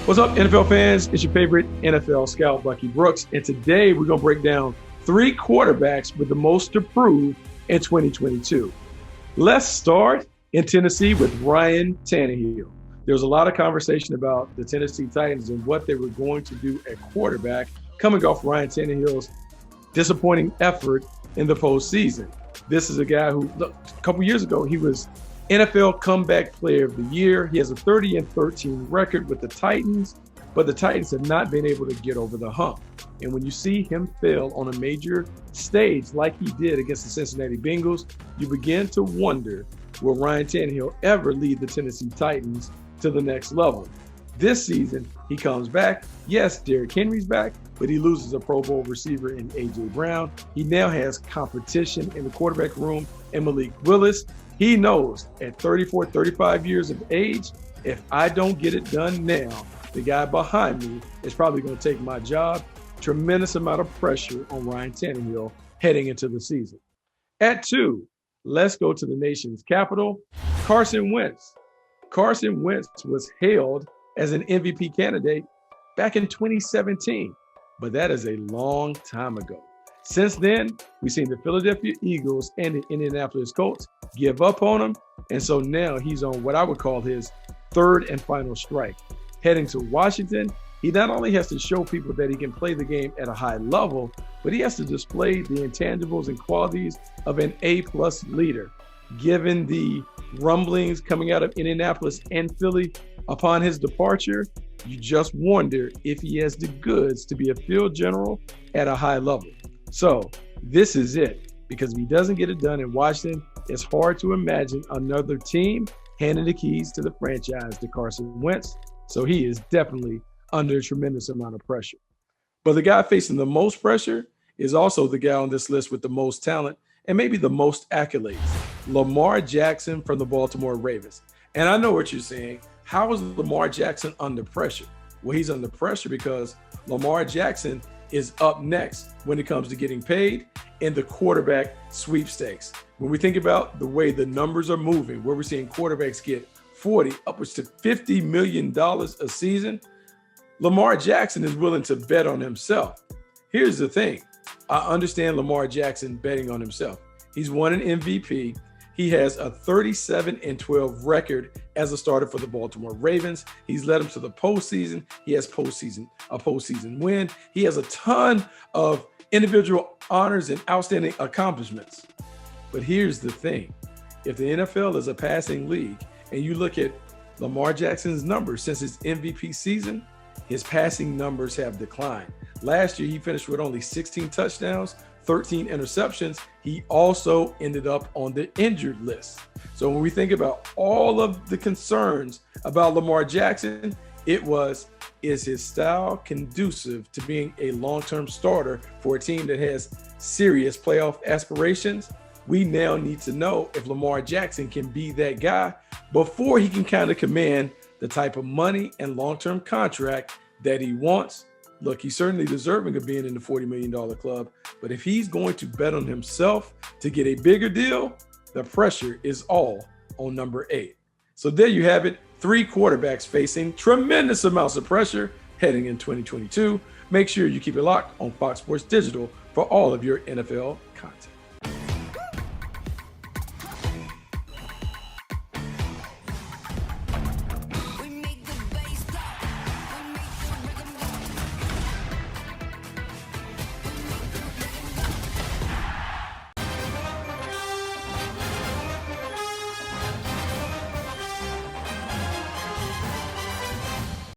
What's up, NFL fans? It's your favorite NFL scout, Bucky Brooks. And today we're going to break down 3 quarterbacks with the most to prove in 2022. Let's start in Tennessee with Ryan Tannehill. There was a lot of conversation about the Tennessee Titans and what they were going to do at quarterback coming off Ryan Tannehill's disappointing effort in the postseason. This is a guy who, look, a couple years ago, he was NFL Comeback Player of the Year. He has a 30-13 record with the Titans, but the Titans have not been able to get over the hump. And when you see him fail on a major stage like he did against the Cincinnati Bengals, you begin to wonder, will Ryan Tannehill ever lead the Tennessee Titans to the next level? This season, he comes back. Yes, Derrick Henry's back, but he loses a Pro Bowl receiver in A.J. Brown. He now has competition in the quarterback room in Malik Willis. He knows at 34, 35 years of age, if I don't get it done now, the guy behind me is probably going to take my job. Tremendous amount of pressure on Ryan Tannehill heading into the season. At 2, let's go to the nation's capital, Carson Wentz. Carson Wentz was hailed as an MVP candidate back in 2017, but that is a long time ago. Since then, we've seen the Philadelphia Eagles and the Indianapolis Colts give up on him, and so now he's on what I would call his 3rd and final strike. Heading to Washington, he not only has to show people that he can play the game at a high level, but he has to display the intangibles and qualities of an A-plus leader. Given the rumblings coming out of Indianapolis and Philly upon his departure, you just wonder if he has the goods to be a field general at a high level. So this is it, because if he doesn't get it done in Washington, it's hard to imagine another team handing the keys to the franchise to Carson Wentz. So he is definitely under a tremendous amount of pressure. But the guy facing the most pressure is also the guy on this list with the most talent and maybe the most accolades, Lamar Jackson from the Baltimore Ravens. And I know what you're saying. How is Lamar Jackson under pressure? Well, he's under pressure because Lamar Jackson is up next when it comes to getting paid in the quarterback sweepstakes. When we think about the way the numbers are moving, where we're seeing quarterbacks get 40, upwards to $50 million a season, Lamar Jackson is willing to bet on himself. Here's the thing. I understand Lamar Jackson betting on himself. He's won an MVP. He has a 37-12 record as a starter for the Baltimore Ravens. He's led them to the postseason. He has a postseason win. He has a ton of individual honors and outstanding accomplishments. But here's the thing. If the NFL is a passing league and you look at Lamar Jackson's numbers since his MVP season, his passing numbers have declined. Last year, he finished with only 16 touchdowns, 13 interceptions. He also ended up on the injured list. So when we think about all of the concerns about Lamar Jackson, is his style conducive to being a long-term starter for a team that has serious playoff aspirations? We now need to know if Lamar Jackson can be that guy before he can kind of command the type of money and long-term contract that he wants. Look, he's certainly deserving of being in the $40 million club, but if he's going to bet on himself to get a bigger deal, the pressure is all on number 8. So there you have it, 3 quarterbacks facing tremendous amounts of pressure heading in 2022. Make sure you keep it locked on Fox Sports Digital for all of your NFL content.